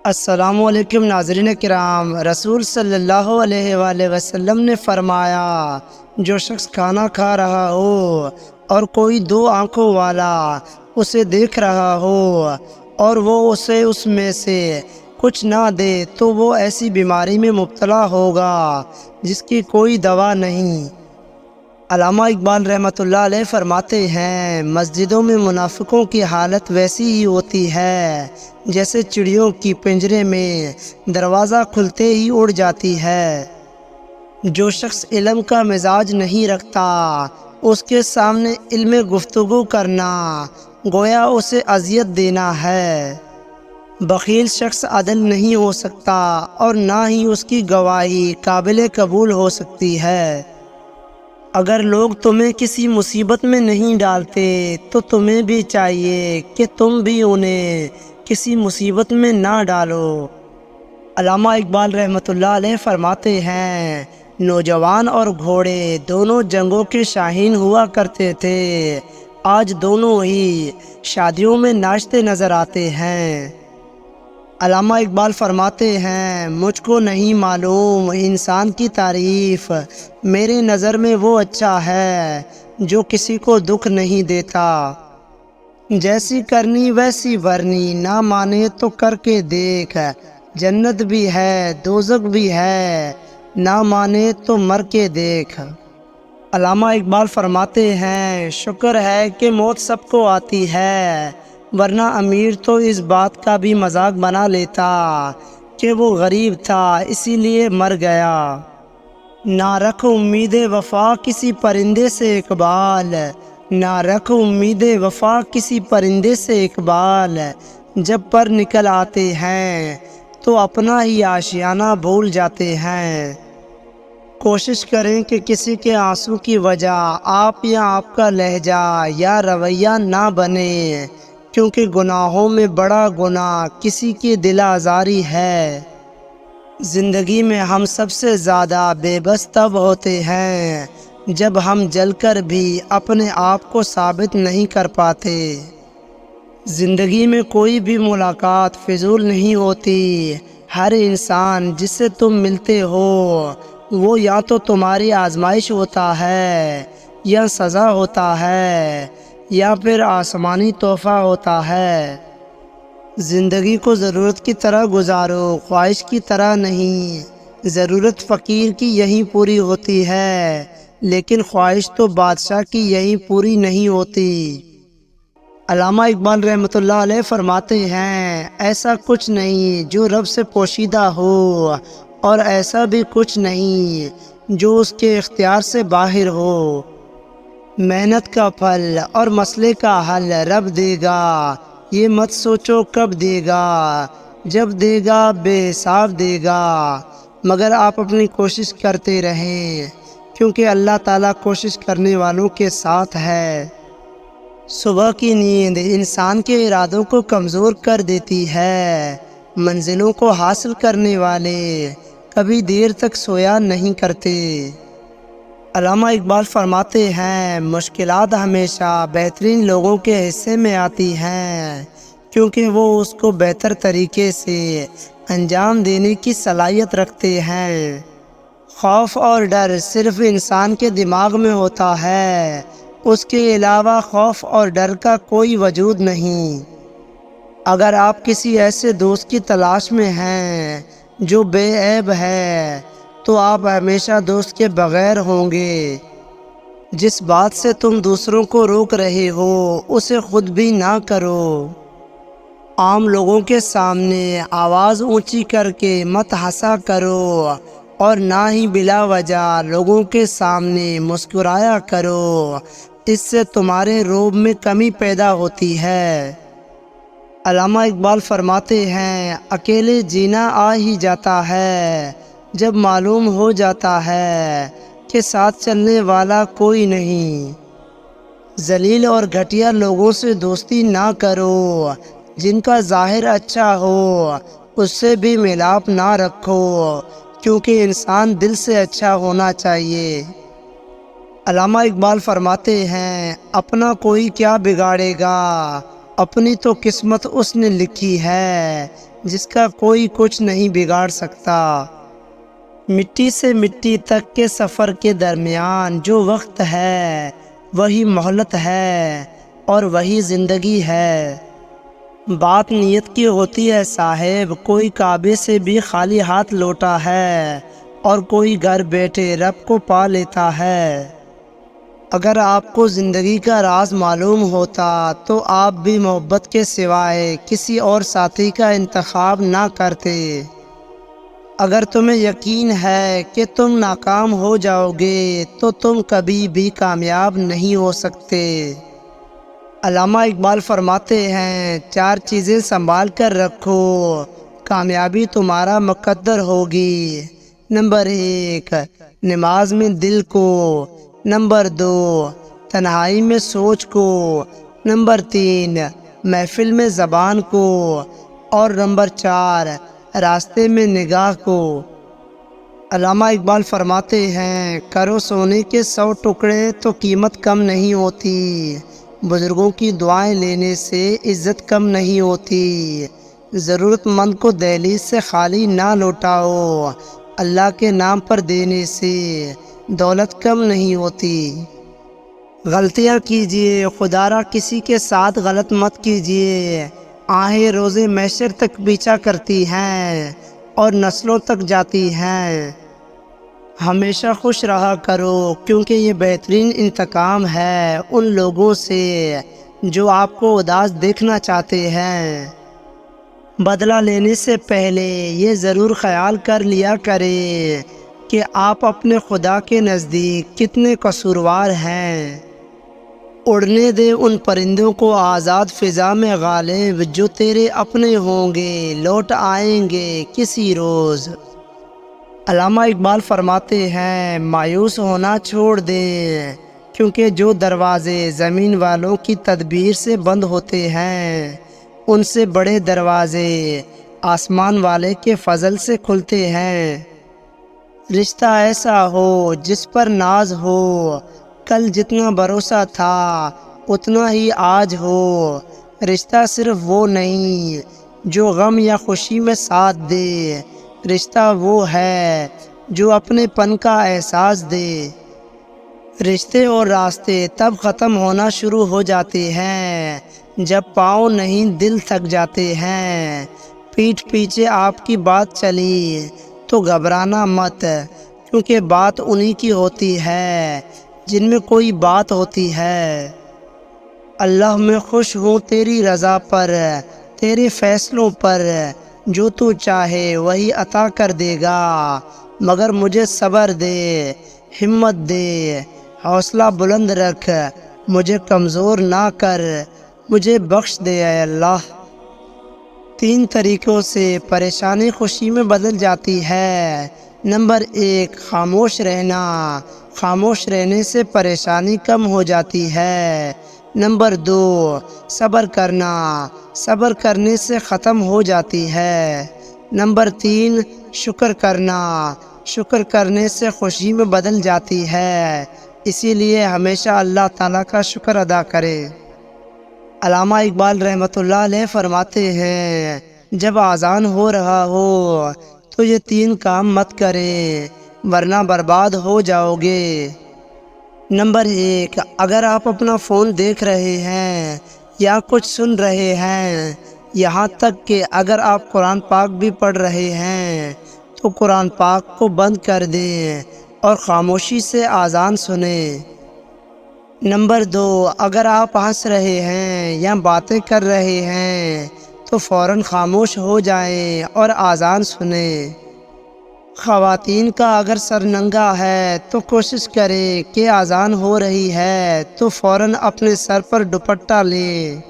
السلام علیکم ناظرین کرام، رسول صلی اللہ علیہ وآلہ وسلم نے فرمایا، جو شخص کھانا کھا رہا ہو اور کوئی دو آنکھوں والا اسے دیکھ رہا ہو اور وہ اسے اس میں سے کچھ نہ دے تو وہ ایسی بیماری میں مبتلا ہوگا جس کی کوئی دوا نہیں۔ علامہ اقبال رحمۃ اللہ علیہ فرماتے ہیں، مسجدوں میں منافقوں کی حالت ویسی ہی ہوتی ہے جیسے چڑیوں کی پنجرے میں دروازہ کھلتے ہی اڑ جاتی ہے۔ جو شخص علم کا مزاج نہیں رکھتا اس کے سامنے علم گفتگو کرنا گویا اسے اذیت دینا ہے۔ بخیل شخص عدل نہیں ہو سکتا اور نہ ہی اس کی گواہی قابل قبول ہو سکتی ہے۔ اگر لوگ تمہیں کسی مصیبت میں نہیں ڈالتے تو تمہیں بھی چاہیے کہ تم بھی انہیں کسی مصیبت میں نہ ڈالو۔ علامہ اقبال رحمۃ اللہ علیہ فرماتے ہیں، نوجوان اور گھوڑے دونوں جنگوں کے شاہین ہوا کرتے تھے، آج دونوں ہی شادیوں میں ناچتے نظر آتے ہیں۔ علامہ اقبال فرماتے ہیں، مجھ کو نہیں معلوم انسان کی تعریف، میرے نظر میں وہ اچھا ہے جو کسی کو دکھ نہیں دیتا۔ جیسی کرنی ویسی بھرنی، نہ مانے تو کر کے دیکھ، جنت بھی ہے دوزخ بھی ہے، نہ مانے تو مر کے دیکھ۔ علامہ اقبال فرماتے ہیں، شکر ہے کہ موت سب کو آتی ہے، ورنہ امیر تو اس بات کا بھی مذاق بنا لیتا کہ وہ غریب تھا اسی لیے مر گیا۔ نہ رکھ امید وفا کسی پرندے سے اقبال، نہ رکھ امید وفا کسی پرندے سے اقبال، جب پر نکل آتے ہیں تو اپنا ہی آشیانہ بھول جاتے ہیں۔ کوشش کریں کہ کسی کے آنسو کی وجہ آپ یا آپ کا لہجہ یا رویہ نہ بنے، کیونکہ گناہوں میں بڑا گناہ کسی کی دل آزاری ہے۔ زندگی میں ہم سب سے زیادہ بے بس تب ہوتے ہیں جب ہم جل کر بھی اپنے آپ کو ثابت نہیں کر پاتے۔ زندگی میں کوئی بھی ملاقات فضول نہیں ہوتی، ہر انسان جس سے تم ملتے ہو وہ یا تو تمہاری آزمائش ہوتا ہے یا سزا ہوتا ہے یا پھر آسمانی تحفہ ہوتا ہے۔ زندگی کو ضرورت کی طرح گزارو، خواہش کی طرح نہیں۔ ضرورت فقیر کی یہیں پوری ہوتی ہے لیکن خواہش تو بادشاہ کی یہیں پوری نہیں ہوتی۔ علامہ اقبال رحمۃ اللہ علیہ فرماتے ہیں، ایسا کچھ نہیں جو رب سے پوشیدہ ہو اور ایسا بھی کچھ نہیں جو اس کے اختیار سے باہر ہو۔ محنت کا پھل اور مسئلے کا حل رب دے گا، یہ مت سوچو کب دے گا، جب دے گا بے حساب دے گا، مگر آپ اپنی کوشش کرتے رہیں کیونکہ اللہ تعالیٰ کوشش کرنے والوں کے ساتھ ہے۔ صبح کی نیند انسان کے ارادوں کو کمزور کر دیتی ہے، منزلوں کو حاصل کرنے والے کبھی دیر تک سویا نہیں کرتے۔ علامہ اقبال فرماتے ہیں، مشکلات ہمیشہ بہترین لوگوں کے حصے میں آتی ہیں کیونکہ وہ اس کو بہتر طریقے سے انجام دینے کی صلاحیت رکھتے ہیں۔ خوف اور ڈر صرف انسان کے دماغ میں ہوتا ہے، اس کے علاوہ خوف اور ڈر کا کوئی وجود نہیں۔ اگر آپ کسی ایسے دوست کی تلاش میں ہیں جو بے عیب ہے تو آپ ہمیشہ دوست کے بغیر ہوں گے۔ جس بات سے تم دوسروں کو روک رہے ہو اسے خود بھی نہ کرو۔ عام لوگوں کے سامنے آواز اونچی کر کے مت ہنسا کرو اور نہ ہی بلا وجہ لوگوں کے سامنے مسکرایا کرو، اس سے تمہارے رعب میں کمی پیدا ہوتی ہے۔ علامہ اقبال فرماتے ہیں، اکیلے جینا آ ہی جاتا ہے جب معلوم ہو جاتا ہے کہ ساتھ چلنے والا کوئی نہیں۔ ذلیل اور گھٹیا لوگوں سے دوستی نہ کرو، جن کا ظاہر اچھا ہو اس سے بھی ملاپ نہ رکھو، کیونکہ انسان دل سے اچھا ہونا چاہیے۔ علامہ اقبال فرماتے ہیں، اپنا کوئی کیا بگاڑے گا، اپنی تو قسمت اس نے لکھی ہے، جس کا کوئی کچھ نہیں بگاڑ سکتا۔ مٹی سے مٹی تک کے سفر کے درمیان جو وقت ہے وہی مہلت ہے اور وہی زندگی ہے۔ بات نیت کی ہوتی ہے صاحب، کوئی کعبے سے بھی خالی ہاتھ لوٹا ہے اور کوئی گھر بیٹھے رب کو پا لیتا ہے۔ اگر آپ کو زندگی کا راز معلوم ہوتا تو آپ بھی محبت کے سوائے کسی اور ساتھی کا انتخاب نہ کرتے۔ اگر تمہیں یقین ہے کہ تم ناکام ہو جاؤ گے تو تم کبھی بھی کامیاب نہیں ہو سکتے۔ علامہ اقبال فرماتے ہیں، 4 چیزیں سنبھال کر رکھو، کامیابی تمہارا مقدر ہوگی۔ نمبر 1، نماز میں دل کو۔ نمبر 2، تنہائی میں سوچ کو۔ نمبر 3، محفل میں زبان کو۔ اور نمبر 4، راستے میں نگاہ کو۔ علامہ اقبال فرماتے ہیں، کرو سونے کے 100 ٹکڑے تو قیمت کم نہیں ہوتی، بزرگوں کی دعائیں لینے سے عزت کم نہیں ہوتی، ضرورت مند کو دہلیز سے خالی نہ لوٹاؤ، اللہ کے نام پر دینے سے دولت کم نہیں ہوتی۔ غلطیاں کیجئے، خدا را کسی کے ساتھ غلط مت کیجئے، آہیں روز محشر تک پیچھا کرتی ہیں اور نسلوں تک جاتی ہیں۔ ہمیشہ خوش رہا کرو، کیونکہ یہ بہترین انتقام ہے ان لوگوں سے جو آپ کو اداس دیکھنا چاہتے ہیں۔ بدلہ لینے سے پہلے یہ ضرور خیال کر لیا کریں کہ آپ اپنے خدا کے نزدیک کتنے قصوروار ہیں۔ اڑنے دے ان پرندوں کو آزاد فضا میں غالب، جو تیرے اپنے ہوں گے لوٹ آئیں گے کسی روز۔ علامہ اقبال فرماتے ہیں، مایوس ہونا چھوڑ دیں، کیونکہ جو دروازے زمین والوں کی تدبیر سے بند ہوتے ہیں ان سے بڑے دروازے آسمان والے کے فضل سے کھلتے ہیں۔ رشتہ ایسا ہو جس پر ناز ہو، کل جتنا بھروسہ تھا اتنا ہی آج ہو، رشتہ صرف وہ نہیں جو غم یا خوشی میں ساتھ دے، رشتہ وہ ہے جو اپنے پن کا احساس دے۔ رشتے اور راستے تب ختم ہونا شروع ہو جاتے ہیں جب پاؤں نہیں دل تھک جاتے ہیں۔ پیٹھ پیچھے آپ کی بات چلی تو گھبرانا مت، کیونکہ بات انہی کی ہوتی ہے جن میں کوئی بات ہوتی ہے۔ اللہ میں خوش ہوں تیری رضا پر، تیرے فیصلوں پر، جو تو چاہے وہی عطا کر دے گا، مگر مجھے صبر دے، ہمت دے، حوصلہ بلند رکھ، مجھے کمزور نہ کر، مجھے بخش دے اے اللہ۔ 3 طریقوں سے پریشانی خوشی میں بدل جاتی ہے۔ نمبر 1، خاموش رہنا، خاموش رہنے سے پریشانی کم ہو جاتی ہے۔ نمبر 2، صبر کرنا، صبر کرنے سے ختم ہو جاتی ہے۔ نمبر 3، شکر کرنا، شکر کرنے سے خوشی میں بدل جاتی ہے، اسی لیے ہمیشہ اللہ تعالیٰ کا شکر ادا کرے۔ علامہ اقبال رحمۃ اللہ علیہ فرماتے ہیں، جب اذان ہو رہا ہو تو یہ 3 کام مت کریں ورنہ برباد ہو جاؤ گے۔ نمبر 1، اگر آپ اپنا فون دیکھ رہے ہیں یا کچھ سن رہے ہیں، یہاں تک کہ اگر آپ قرآن پاک بھی پڑھ رہے ہیں تو قرآن پاک کو بند کر دیں اور خاموشی سے اذان سنیں۔ نمبر 2، اگر آپ ہنس رہے ہیں یا باتیں کر رہے ہیں تو فوراً خاموش ہو جائیں اور اذان سنیں۔ خواتین کا اگر سر ننگا ہے تو کوشش کریں کہ اذان ہو رہی ہے تو فوراً اپنے سر پر دوپٹہ لیں۔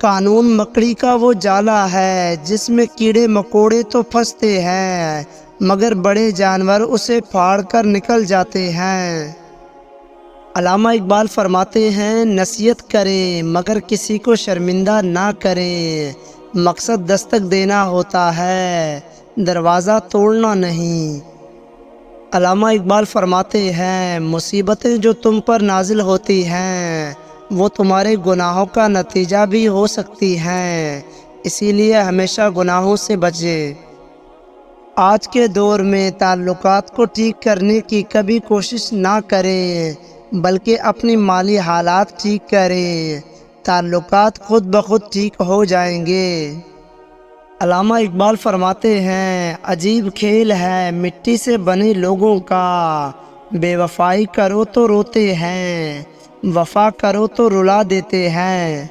قانون مکڑی کا وہ جالا ہے جس میں کیڑے مکوڑے تو پھنستے ہیں مگر بڑے جانور اسے پھاڑ کر نکل جاتے ہیں۔ علامہ اقبال فرماتے ہیں، نصیحت کریں مگر کسی کو شرمندہ نہ کریں، مقصد دستک دینا ہوتا ہے، دروازہ توڑنا نہیں۔ علامہ اقبال فرماتے ہیں، مصیبتیں جو تم پر نازل ہوتی ہیں وہ تمہارے گناہوں کا نتیجہ بھی ہو سکتی ہیں، اسی لیے ہمیشہ گناہوں سے بچیں۔ آج کے دور میں تعلقات کو ٹھیک کرنے کی کبھی کوشش نہ کریں، بلکہ اپنی مالی حالات ٹھیک کریں، تعلقات خود بخود ٹھیک ہو جائیں گے۔ علامہ اقبال فرماتے ہیں، عجیب کھیل ہے مٹی سے بنے لوگوں کا، بے وفائی کرو تو روتے ہیں، وفا کرو تو رلا دیتے ہیں۔